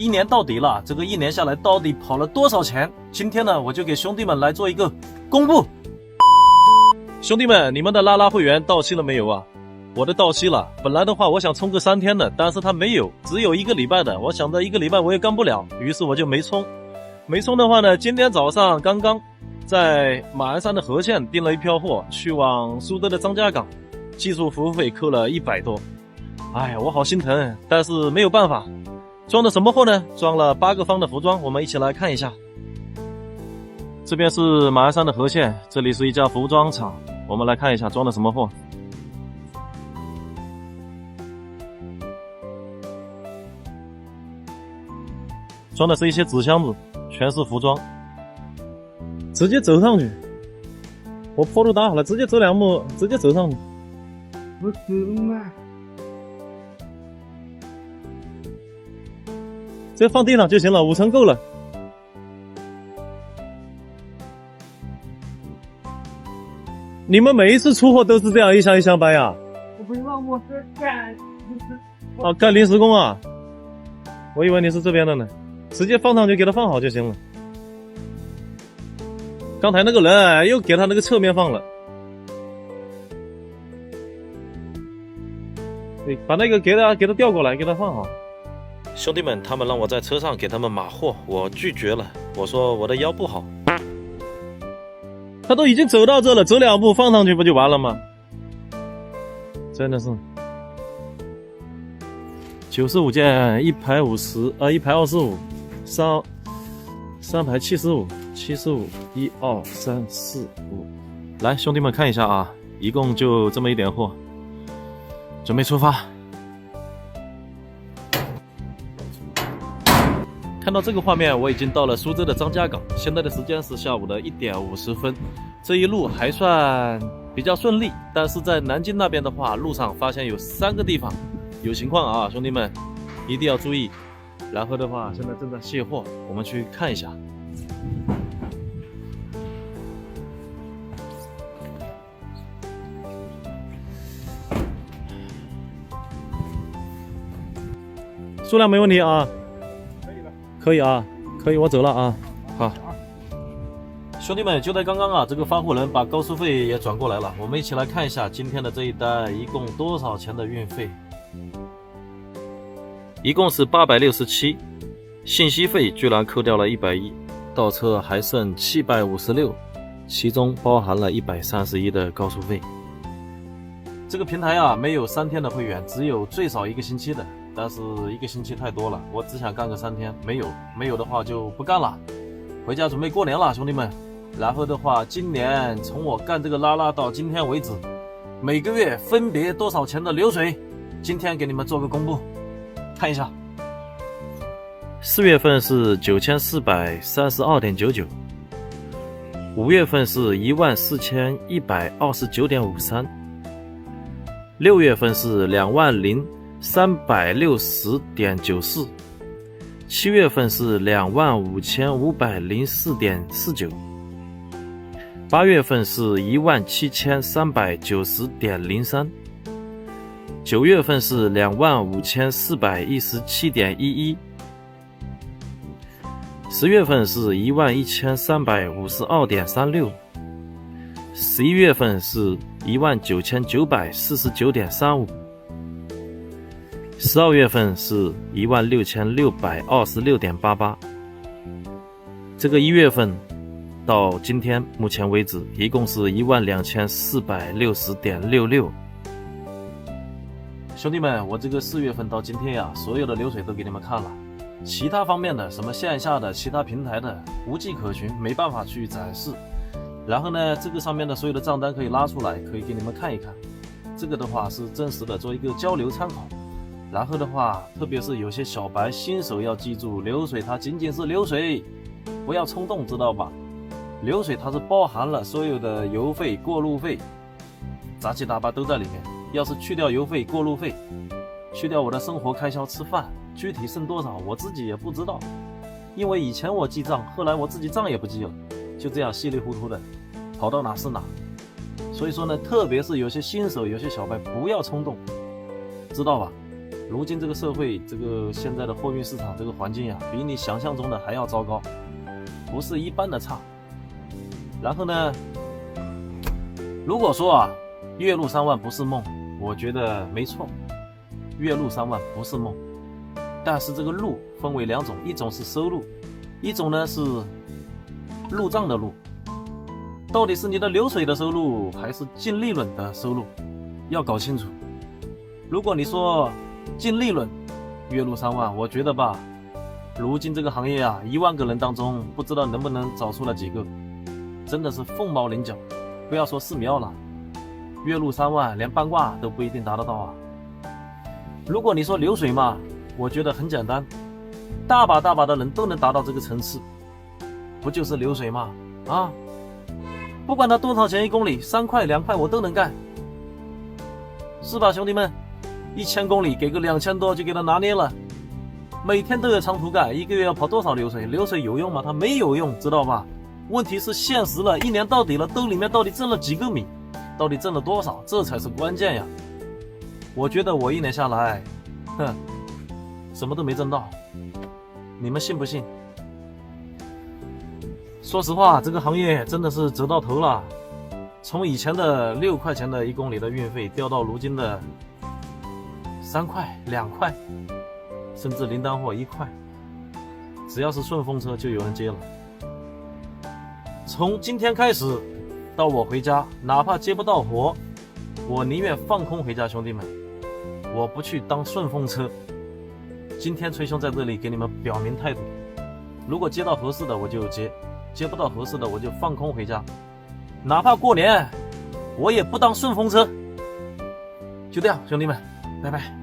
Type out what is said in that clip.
一年到底了，这个一年下来到底跑了多少钱？今天呢，我就给兄弟们来做一个公布。兄弟们，你们的拉拉会员到期了没有啊？我的到期了，本来的话我想充个3天的，但是他没有，只有1个礼拜的。我想着1个礼拜我也干不了，于是我就没充。没充的话呢，今天早上刚刚在马鞍山的和县订了一票货，去往苏州的张家港，技术服务费扣了100多。哎呀，我好心疼，但是没有办法。装的什么货呢？装了8个方的服装，我们一起来看一下。这边是马鞍山的和县，这里是一家服装厂，我们来看一下装的什么货。装的是一些纸箱子，全是服装，直接走上去。我坡度打好了，直接走2步，直接走上去。不行嘛！这放地上就行了，5层够了。你们每一次出货都是这样一箱一箱搬呀？我不知道，我是干啊，干临时工啊？我以为你是这边的呢，直接放上去给他放好就行了。刚才那个人又给他那个侧面放了，对，把那个给他调过来，给他放好。兄弟们，他们让我在车上给他们码货，我拒绝了，我说我的腰不好。他都已经走到这了，走2步放上去不就完了吗？真的是95件，1排50，1排25，三排75，1、2、3、4、5。来，兄弟们看一下啊，一共就这么一点货，准备出发。看到这个画面，我已经到了苏州的张家港，现在的时间是下午的1点50分。这一路还算比较顺利，但是在南京那边的话，路上发现有3个地方有情况啊，兄弟们一定要注意。然后的话，现在正在卸货，我们去看一下。数量没问题啊。可以啊，可以，我走了啊。好，兄弟们，就在刚刚啊，这个发货人把高速费也转过来了，我们一起来看一下今天的这一单一共多少钱的运费。一共是867，信息费居然扣掉了110，到车还剩756，其中包含了131的高速费。这个平台啊，没有3天的会员，只有最少1个星期的。但是1个星期太多了，我只想干个3天，没有的话就不干了，回家准备过年了，兄弟们。然后的话，今年从我干这个拉拉到今天为止，每个月分别多少钱的流水，今天给你们做个公布，看一下。4月份是9432.99， 5月份是14129.53， 6月份是20360.94， 7月份是25504.49， 8月份是17390.03， 9月份是25417.11， 10月份是11352.36， 11月份是19949.35， 12月份是16626.88， 这个1月份到今天目前为止一共是12460.66。兄弟们，我这个4月份到今天呀，所有的流水都给你们看了，其他方面的什么线下的其他平台的无迹可寻，没办法去展示。然后呢，这个上面的所有的账单可以拉出来，可以给你们看一看，这个的话是真实的，做一个交流参考。然后的话，特别是有些小白新手要记住，流水它仅仅是流水，不要冲动，知道吧？流水它是包含了所有的油费、过路费，杂七杂八都在里面。要是去掉油费、过路费，去掉我的生活开销吃饭，具体剩多少我自己也不知道，因为以前我记账，后来我自己账也不记了，就这样稀里糊涂的跑到哪是哪。所以说呢，特别是有些新手、有些小白，不要冲动，知道吧？如今这个社会，这个现在的货运市场这个环境呀，比你想象中的还要糟糕，不是一般的差。然后呢，如果说啊，月入3万不是梦，我觉得没错，月入3万不是梦。但是这个入分为2种，一种是收入，一种呢是入账的入。到底是你的流水的收入，还是净利润的收入，要搞清楚。如果你说净利润月入3万，我觉得吧，如今这个行业啊，1万个人当中不知道能不能找出来几个，真的是凤毛麟角。不要说寺庙了，月入3万连半卦都不一定达得到啊。如果你说流水嘛，我觉得很简单，大把的人都能达到这个层次，不就是流水吗？啊，不管他多少钱1公里，3块2块我都能干，是吧兄弟们？1000公里给个2000多就给他拿捏了，每天都有长途干，1个月要跑多少流水？流水有用吗？它没有用，知道吧？问题是现实了，1年到底了，兜里面到底挣了几个米，到底挣了多少，这才是关键呀。我觉得我1年下来，什么都没挣到，你们信不信？说实话，这个行业真的是折到头了，从以前的6块钱的1公里的运费掉到如今的3块2块，甚至零单货1块，只要是顺风车就有人接了。从今天开始到我回家，哪怕接不到活，我宁愿放空回家，兄弟们，我不去当顺风车。今天崔兄在这里给你们表明态度，如果接到合适的我就接，接不到合适的我就放空回家，哪怕过年我也不当顺风车。就这样，兄弟们，拜拜。